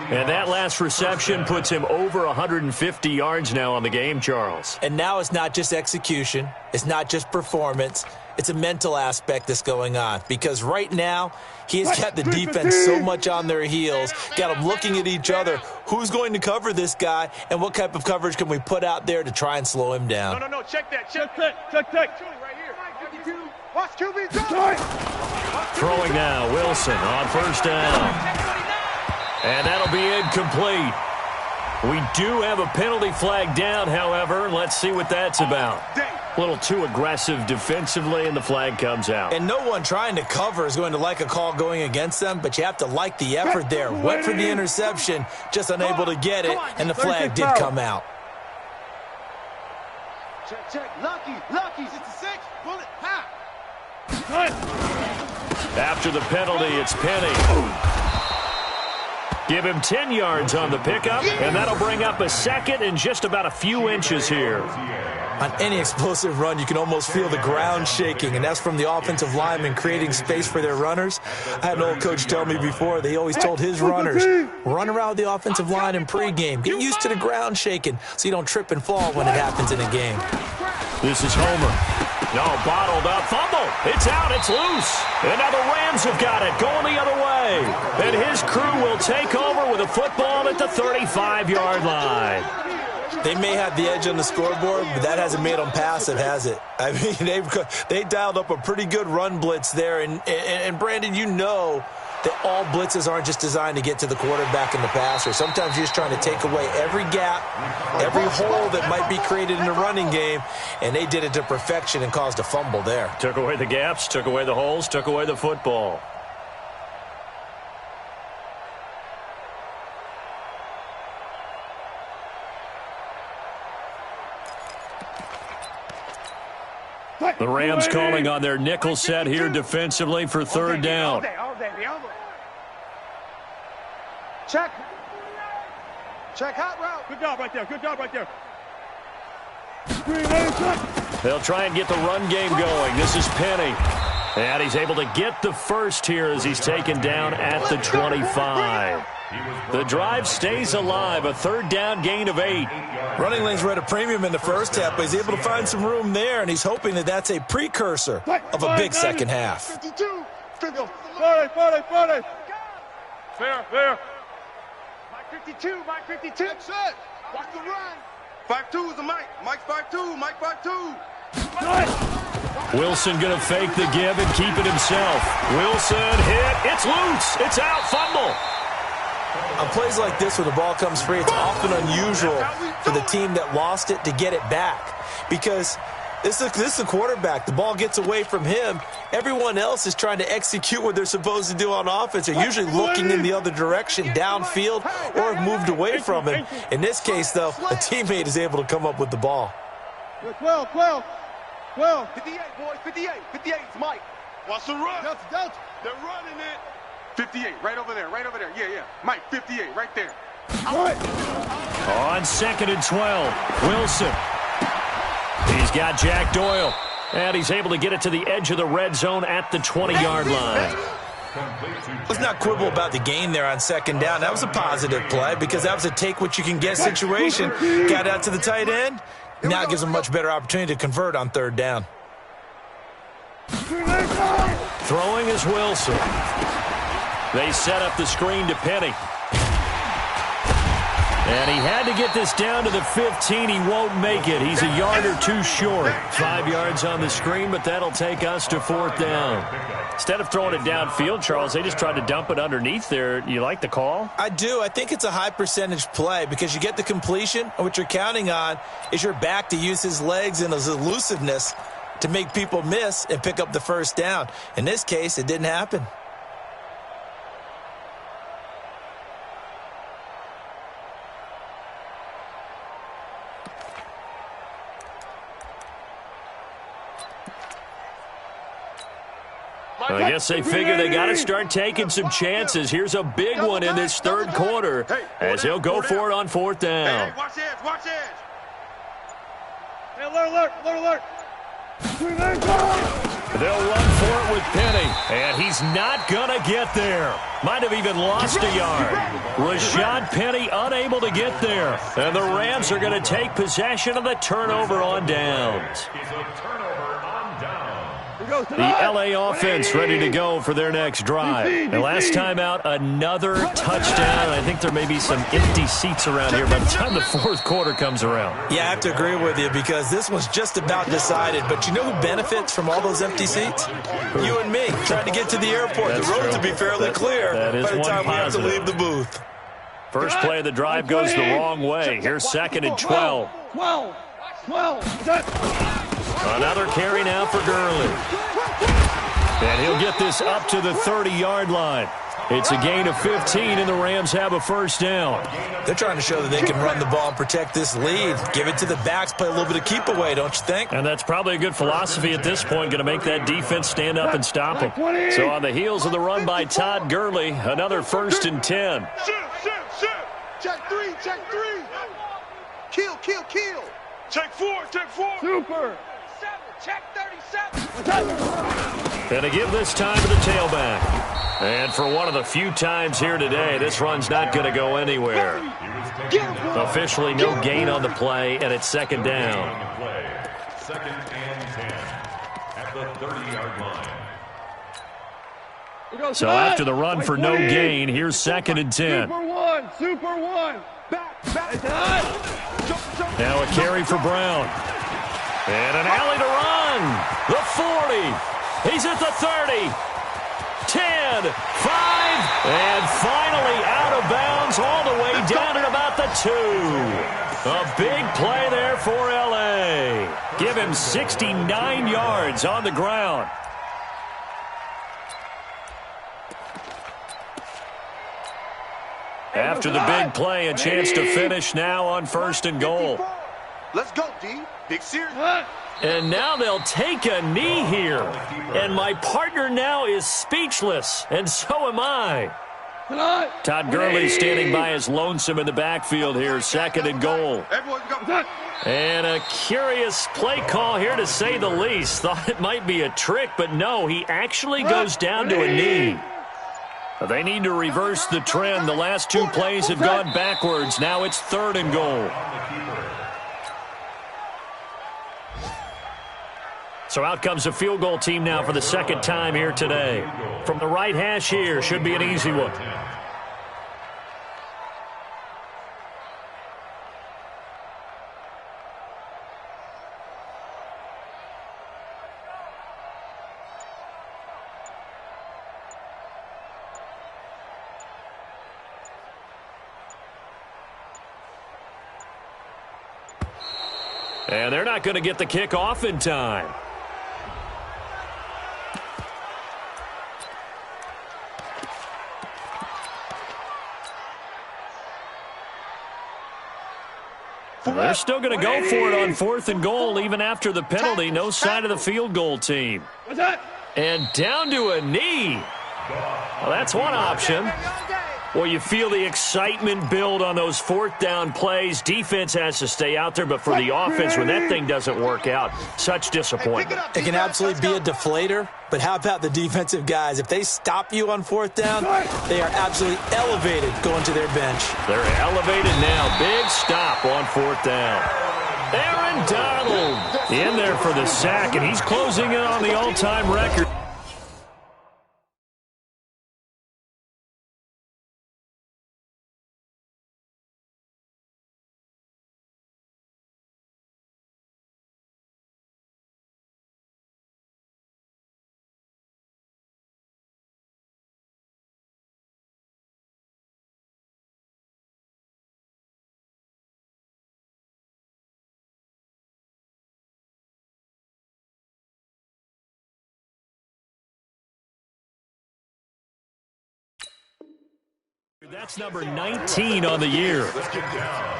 And that last reception puts him over 150 yards now on the game, Charles. And now it's not just execution. It's not just performance. It's a mental aspect that's going on, because right now he has got the defense so much on their heels, got them looking at each other. Who's going to cover this guy, and what type of coverage can we put out there to try and slow him down? No, check that. Check. Right here. 52. Watch QB. Throwing now, Wilson on first down. And that'll be incomplete. We do have a penalty flag down, however. Let's see what that's about. A little too aggressive defensively, and the flag comes out. And no one trying to cover is going to like a call going against them, but you have to like the effort there. Went for the interception, just unable to get it, and the flag did come out. Check. Lucky's. It's a 6. Bullet. Ha. After the penalty, it's Penny. Give him 10 yards on the pickup, and that'll bring up a second and just about a few inches here. On any explosive run, you can almost feel the ground shaking, and that's from the offensive linemen creating space for their runners. I had an old coach tell me before, they always told his runners, run around with the offensive line in pregame. Get used to the ground shaking so you don't trip and fall when it happens in a game. This is Homer. No, bottled up. Fumble. It's out. It's loose. And now the Rams have got it, going the other way. And his crew will take over with a football at the 35-yard line. They may have the edge on the scoreboard, but that hasn't made them passive, has it? I mean, they dialed up a pretty good run blitz there. And Brandon, you know that all blitzes aren't just designed to get to the quarterback and the passer. Sometimes you're just trying to take away every gap, every hole that might be created in the running game, and they did it to perfection and caused a fumble there. Took away the gaps, took away the holes, took away the football. The Rams calling on their nickel set here defensively for third down. Check hot route. Good job right there. They'll try and get the run game going. This is Penny. And he's able to get the first here as he's taken down at the 25. The drive stays alive, a third down gain of 8. Running lanes were at a premium in the first half, but he's able to find some room there, and he's hoping that that's a precursor of a big second half. 52. 40. Fair. Mike 52. That's it. Watch the run. 5-2 is the Mike. Mike's 5-2. Mike 5-2. Wilson going to fake the give and keep it himself. Wilson hit. It's loose. It's out. Fumble. On plays like this where the ball comes free, it's often unusual for the team that lost it to get it back, because this is the quarterback. The ball gets away from him. Everyone else is trying to execute what they're supposed to do on offense. They're usually looking in the other direction, downfield, or have moved away from him. In this case, though, a teammate is able to come up with the ball. 12. 58, boys. 58. 58's Mike. Watch the run. Delta. They're running it. 58, right over there, right over there. Yeah, yeah. Mike, 58, right there. On 2nd and 12, Wilson. He's got Jack Doyle. And he's able to get it to the edge of the red zone at the 20-yard line. Let's not quibble about the gain there on 2nd down. That was a positive play because that was a take-what-you-can-get situation. Got out to the tight end. Now it gives them a much better opportunity to convert on 3rd down. Throwing is Wilson. They set up the screen to Penny. And he had to get this down to the 15. He won't make it. He's a yard or two short. 5 yards on the screen, but that'll take us to 4th down. Instead of throwing it downfield, Charles, they just tried to dump it underneath there. You like the call? I do. I think it's a high-percentage play because you get the completion, and what you're counting on is your back to use his legs and his elusiveness to make people miss and pick up the 1st down. In this case, it didn't happen. I guess they figure they got to start taking some chances. Here's a big one in this 3rd quarter as he'll go for it on 4th down. Hey, watch edge, watch edge. Hey, alert. They'll run for it with Penny, and he's not going to get there. Might have even lost a yard. Rashad Penny unable to get there, and the Rams are going to take possession of the turnover on downs. The LA offense ready to go for their next drive. And last time out, another touchdown. I think there may be some empty seats around here by the time the 4th quarter comes around. Yeah, I have to agree with you because this was just about decided. But you know who benefits from all those empty seats? You and me, trying to get to the airport. The roads will be fairly clear by the time we have to leave the booth. First play of the drive goes the wrong way. Here's 2nd and 12. 12. Another carry now for Gurley. And he'll get this up to the 30-yard line. It's a gain of 15, and the Rams have a 1st down. They're trying to show that they can run the ball and protect this lead. Give it to the backs, play a little bit of keep away, don't you think? And that's probably a good philosophy at this point, going to make that defense stand up and stop them. So on the heels of the run by Todd Gurley, another 1st and 10. Shoot. Check 3. Kill. Check 4. Super. Check 37. And to give this time to the tailback. And for one of the few times here today, this run's not going to go anywhere. Officially no gain on the play, and it's 2nd down. 2nd and 10 at the 30-yard line. So after the run for no gain, here's 2nd and 10. Super one. Back. Now a carry for Brown. And an alley to run. The 40. He's at the 30. 10, 5, and finally out of bounds all the way down at about the 2. A big play there for L.A. Give him 69 yards on the ground. After the big play, a chance to finish now on 1st and goal. Let's go, D. Big series. And now they'll take a knee here. And my partner now is speechless, and so am I. Todd Gurley standing by as lonesome in the backfield here, 2nd and goal. And a curious play call here, to say the least. Thought it might be a trick, but no, he actually goes down to a knee. They need to reverse the trend. The last 2 plays have gone backwards. Now it's 3rd and goal. So out comes a field goal team now for the 2nd time here today. From the right hash here, should be an easy one. And they're not going to get the kick off in time. They're still going to go for it on 4th and goal even after the penalty. No sign of the field goal team. And down to a knee. Well, that's one option. Well, you feel the excitement build on those fourth down plays. Defense has to stay out there, but for the offense, when that thing doesn't work out, such disappointment. It can absolutely be a deflator, but how about the defensive guys? If they stop you on fourth down, they are absolutely elevated going to their bench. They're elevated now. Big stop on fourth down. Aaron Donald in there for the sack, and he's closing in on the all-time record. That's number 19 on the year. Let's get down.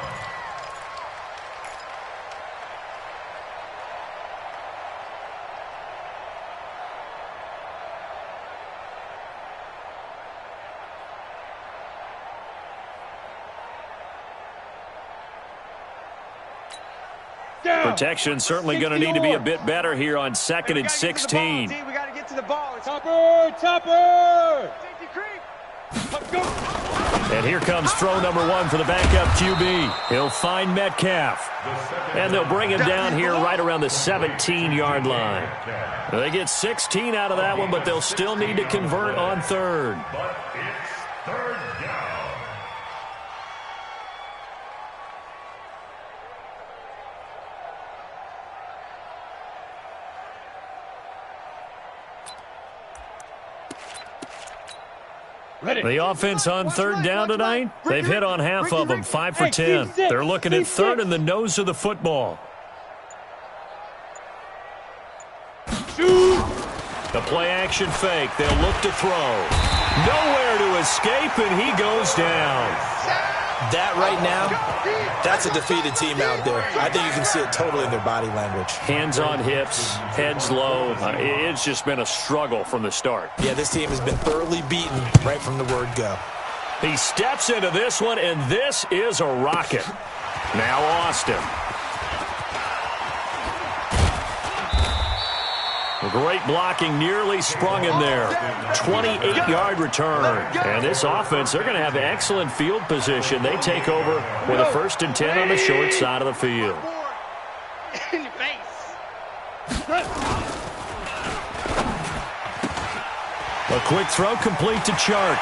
Protection certainly going to need to be a bit better here on 2nd and 16. We got to get to the ball. Topper! And here comes throw number 1 for the backup QB. He'll find Metcalf. And they'll bring him down here right around the 17-yard line. They get 16 out of that one, but they'll still need to convert on third. But it's third down. The offense on third down tonight, they've hit on half of them, 5 for 10. They're looking at third in the nose of the football. The play-action fake. They'll look to throw. Nowhere to escape, and he goes down. That right now, that's a defeated team out there. I think you can see it totally in their body language. Hands on hips, heads low. It's just been a struggle from the start. Yeah, this team has been thoroughly beaten right from the word go. He steps into this one, and this is a rocket. Now Austin. Great blocking, nearly sprung in there. 28-yard return. And this offense, they're going to have excellent field position. They take over with a 1st and 10 on the short side of the field. In your face. A quick throw complete to Chark.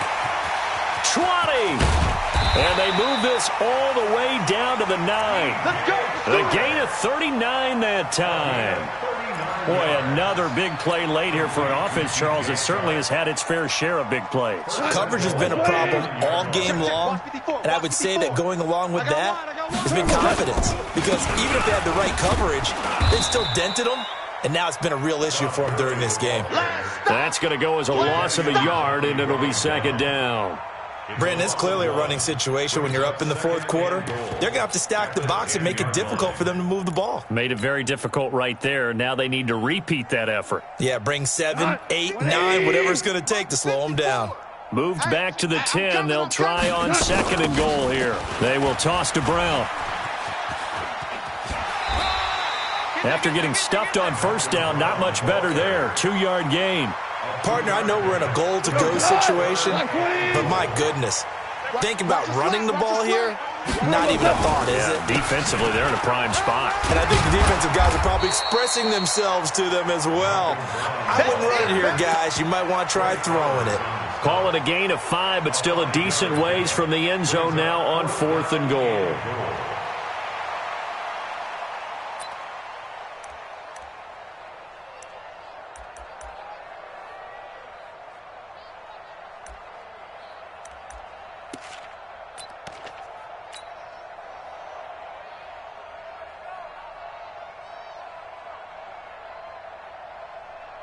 20. And they move this all the way down to the 9. The gain of 39 that time. Boy, another big play late here for an offense, Charles. It certainly has had its fair share of big plays. Coverage has been a problem all game long, and I would say that going along with that has been confidence. Because even if they had the right coverage, they still dented them, and now it's been a real issue for them during this game. That's going to go as a loss of a yard, and it'll be 2nd down. Brandon, it's clearly a running situation when you're up in the 4th quarter. They're going to have to stack the box and make it difficult for them to move the ball. Made it very difficult right there. Now they need to repeat that effort. Yeah, bring 7, 8, 9, whatever it's going to take to slow them down. Moved back to the 10. They'll try on 2nd and goal here. They will toss to Brown. After getting stuffed on 1st down, not much better there. 2-yard gain. Partner, I know we're in a goal-to-go situation, but my goodness. Think about running the ball here, not even a thought, is it? Defensively, they're in a prime spot. And I think the defensive guys are probably expressing themselves to them as well. I wouldn't run it here, guys. You might want to try throwing it. Call it a gain of 5, but still a decent ways from the end zone now on 4th and goal.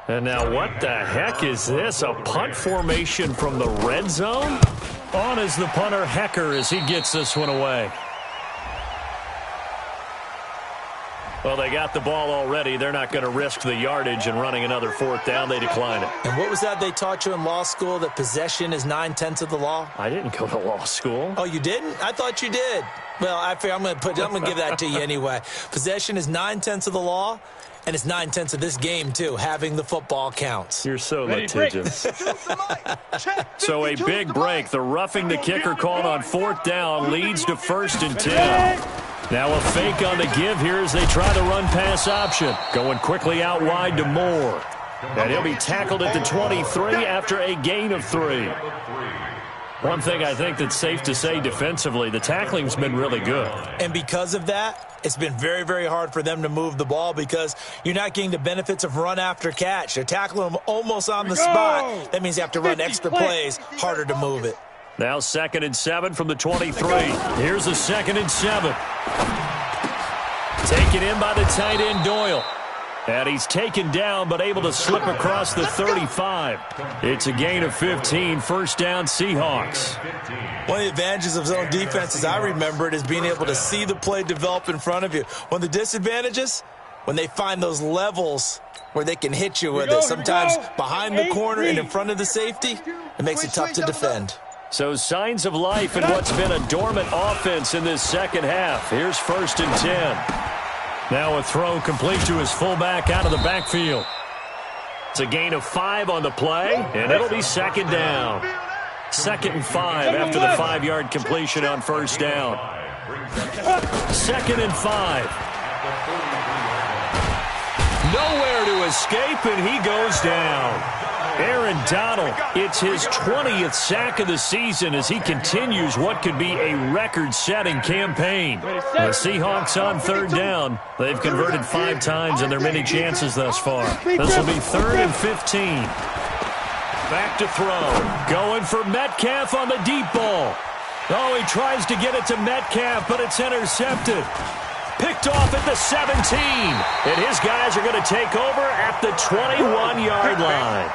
And now what the heck is this? A punt formation from the red zone? On is the punter Hecker as he gets this one away. Well, they got the ball already. They're not going to risk the yardage and running another fourth down. They decline it. And what was that they taught you in law school, that possession is 9/10 of the law? I didn't go to law school. Oh, you didn't? I thought you did. Well, I'm going to give that to you anyway. Possession is 9/10 of the law, and it's 9/10 of this game, too. Having the football counts. You're so litigious. So a big break. The roughing the kicker called on fourth down leads to 1st and 10. Now a fake on the give here as they try the run-pass option. Going quickly out wide to Moore. And he'll be tackled at the 23 after a gain of 3. One thing I think that's safe to say defensively, the tackling's been really good. And because of that, it's been very, very hard for them to move the ball because you're not getting the benefits of run after catch. They're tackling them almost on the spot. That means you have to run extra plays, harder to move it. Now 2nd and 7 from the 23. Here's a 2nd and 7. Taken in by the tight end Doyle. And he's taken down but able to slip across the 35. It's a gain of 15. 1st down Seahawks. One of the advantages of zone defense, as I remember it, is being able to see the play develop in front of you. One of the disadvantages, when they find those levels where they can hit you with it, sometimes behind the corner and in front of the safety, it makes it tough to defend. So signs of life in what's been a dormant offense in this second half. Here's 1st and 10. Now a throw complete to his fullback out of the backfield. It's a gain of 5 on the play, and it'll be 2nd down. 2nd and 5 after the 5-yard completion on 1st down. 2nd and 5. Nowhere to escape, and he goes down. Aaron Donald, it's his 20th sack of the season as he continues what could be a record-setting campaign. The Seahawks on 3rd down. They've converted 5 times in their many chances thus far. This will be 3rd and 15. Back to throw. Going for Metcalf on the deep ball. Oh, he tries to get it to Metcalf, but it's intercepted. Picked off at the 17. And his guys are going to take over at the 21-yard line.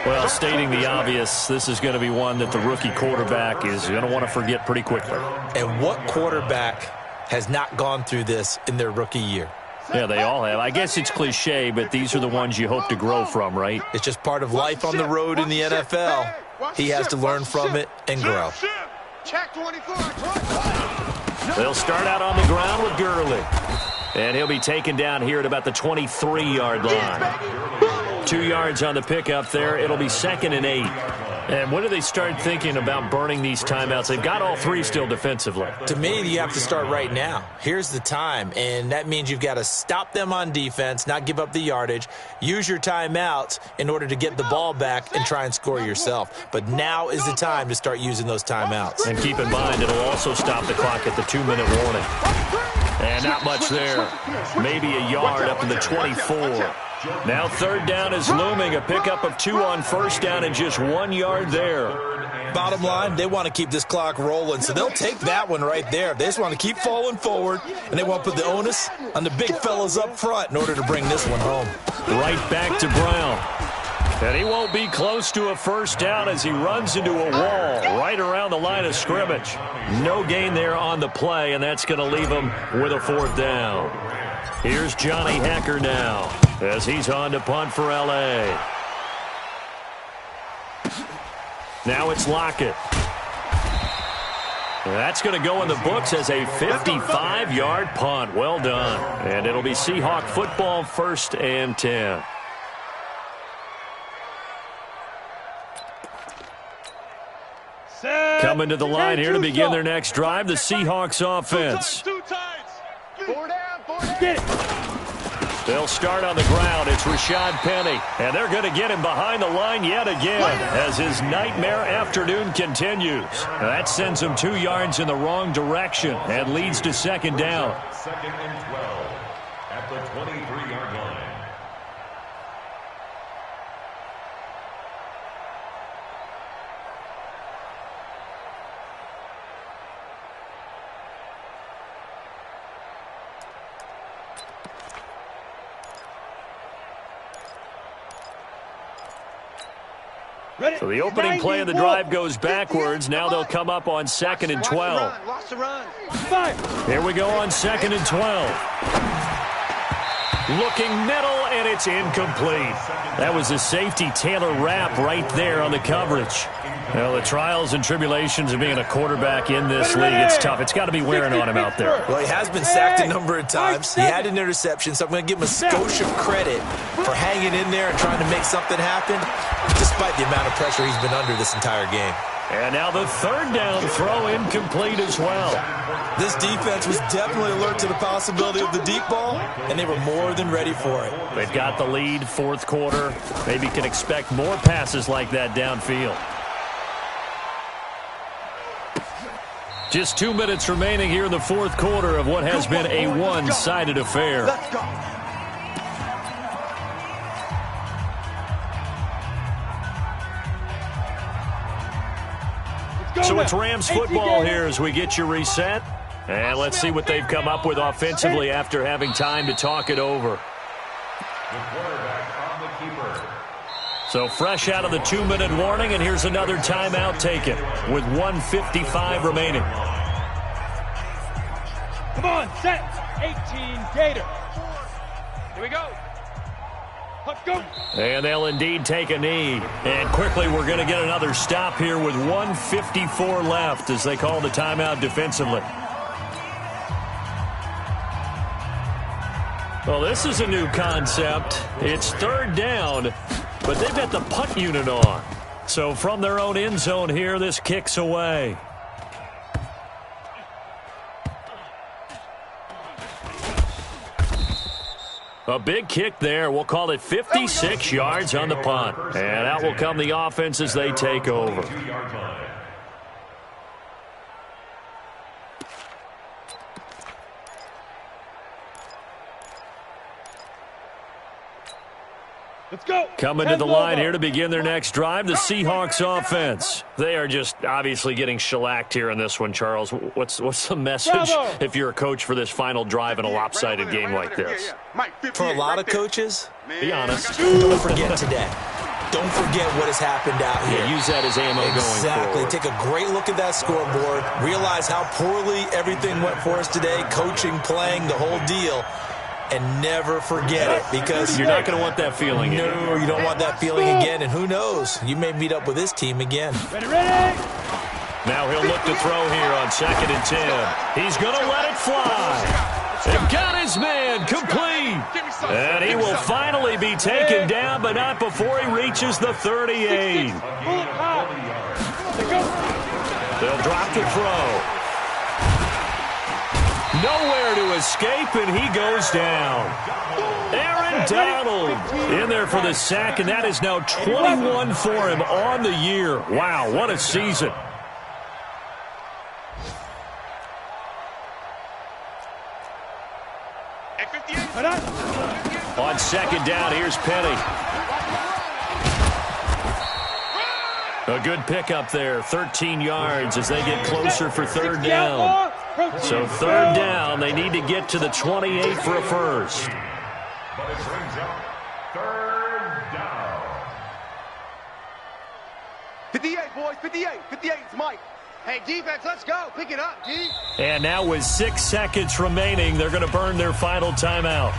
Well, stating the obvious, this is going to be one that the rookie quarterback is going to want to forget pretty quickly. And what quarterback has not gone through this in their rookie year? Yeah, they all have. I guess it's cliche, but these are the ones you hope to grow from, right? It's just part of life on the road in the NFL. He has to learn from it and grow. They'll start out on the ground with Gurley. And he'll be taken down here at about the 23-yard line. 2 yards on the pickup there. It'll be 2nd and 8. And when do they start thinking about burning these timeouts? They've got all 3 still defensively. To me, you have to start right now. Here's the time, and that means you've got to stop them on defense, not give up the yardage, use your timeouts in order to get the ball back and try and score yourself. But now is the time to start using those timeouts. And keep in mind, it'll also stop the clock at the 2-minute warning. And not much there. Maybe a yard up to the 24. Now 3rd down is looming. A pickup of 2 on 1st down and just 1 yard there. Bottom line, they want to keep this clock rolling, so they'll take that one right there. They just want to keep falling forward, and they want to put the onus on the big fellas up front in order to bring this one home. Right back to Brown. And he won't be close to a 1st down as he runs into a wall right around the line of scrimmage. No gain there on the play, and that's going to leave him with a 4th down. Here's Johnny Hekker now as he's on to punt for L.A. Now it's Lockett. That's going to go in the books as a 55-yard punt. Well done. And it'll be Seahawk football, 1st and 10. Coming to the line here to begin their next drive, the Seahawks offense. They'll start on the ground. It's Rashad Penny. And they're going to get him behind the line yet again as his nightmare afternoon continues. That sends him 2 yards in the wrong direction and leads to 2nd down. 2nd and 12 at the 23-yard line. So the opening play of the drive goes backwards. Now they'll come up on 2nd and 12. Here we go on 2nd and 12. Looking middle, and it's incomplete. That was a safety Taylor Rapp right there on the coverage. Well, the trials and tribulations of being a quarterback in this league, it's tough. It's got to be wearing on him out there. Well, he has been sacked a number of times. He had an interception, so I'm going to give him a skosh of credit for hanging in there and trying to make something happen, despite the amount of pressure he's been under this entire game. And now the third down throw incomplete as well. This defense was definitely alert to the possibility of the deep ball, and they were more than ready for it. They've got the lead, fourth quarter. Maybe can expect more passes like that downfield. Just 2 minutes remaining here in the fourth quarter of what has been a one-sided affair. Let's go. So it's Rams football here as we get you reset. And let's see what they've come up with offensively after having time to talk it over. The quarterback on the keeper. So fresh out of the 2-minute warning, and here's another timeout taken with 1:55 remaining. Come on, set. 18 Gators. Here we go. Let's go. And they'll indeed take a knee. And quickly we're going to get another stop here with 1:54 left as they call the timeout defensively. Well, this is a new concept. It's third down, but they've got the punt unit on. So from their own end zone here, this kicks away. A big kick there. We'll call it 56 yards on the punt. And out will come the offense as they take over. Let's go. Coming to the line here to begin their next drive, the Seahawks offense. They are just obviously getting shellacked here in this one, Charles. What's the message if you're a coach for this final drive in a lopsided game like this? For a lot of coaches, be honest. Don't forget today. Don't forget what has happened out here. Yeah, use that as ammo going Exactly. forward. Take a great look at that scoreboard. Realize how poorly everything went for us today. Coaching, playing, the whole deal. And never forget it, because you're not going to want that feeling again. No, you don't want that feeling again. And who knows? You may meet up with this team again. Ready. Now he'll look to throw here on 2nd and 10. He's going to let it fly. And got his man complete. And he will finally be taken down, but not before he reaches the 38. They'll drop the throw. Nowhere to escape, and he goes down. Aaron Donald in there for the sack, and that is now 21 for him on the year. Wow, what a season. On 2nd down, here's Penny. A good pickup there, 13 yards as they get closer for 3rd down. So 3rd down, they need to get to the 28 for a first. But it brings up 3rd down. 58, boys, 58. 58, it's Mike. Hey, defense, let's go. Pick it up, D. And now with 6 seconds remaining, they're going to burn their final timeout.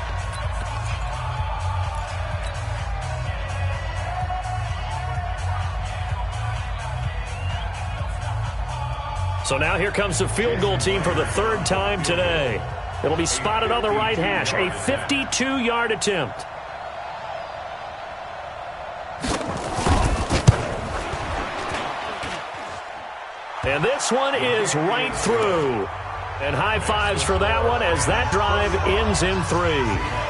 So now here comes the field goal team for the 3rd time today. It'll be spotted on the right hash, a 52-yard attempt. And this one is right through. And high fives for that one as that drive ends in 3.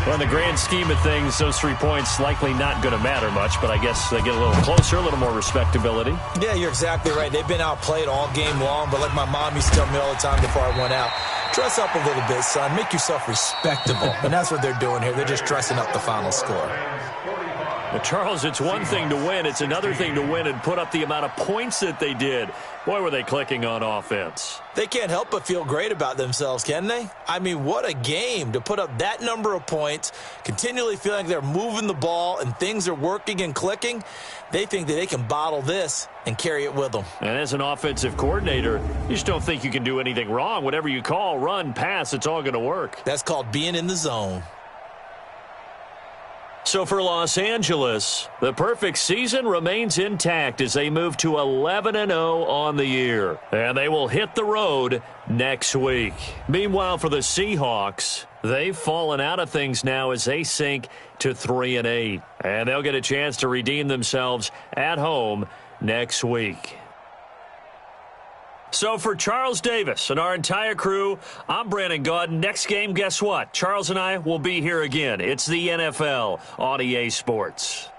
Well, in the grand scheme of things, those 3 points likely not going to matter much, but I guess they get a little closer, a little more respectability. Yeah, you're exactly right. They've been outplayed all game long, but like my mom used to tell me all the time before I went out, dress up a little bit, son. Make yourself respectable. And that's what they're doing here. They're just dressing up the final score. Well, Charles, it's one thing to win. It's another thing to win and put up the amount of points that they did. Boy, were they clicking on offense. They can't help but feel great about themselves, can they? I mean, what a game to put up that number of points, continually feeling like they're moving the ball and things are working and clicking. They think that they can bottle this and carry it with them. And as an offensive coordinator, you just don't think you can do anything wrong. Whatever you call, run, pass, it's all going to work. That's called being in the zone. So for Los Angeles, the perfect season remains intact as they move to 11-0 on the year. And they will hit the road next week. Meanwhile, for the Seahawks, they've fallen out of things now as they sink to 3-8. And they'll get a chance to redeem themselves at home next week. So for Charles Davis and our entire crew, I'm Brandon Gaudin. Next game, guess what? Charles and I will be here again. It's the NFL on EA Sports.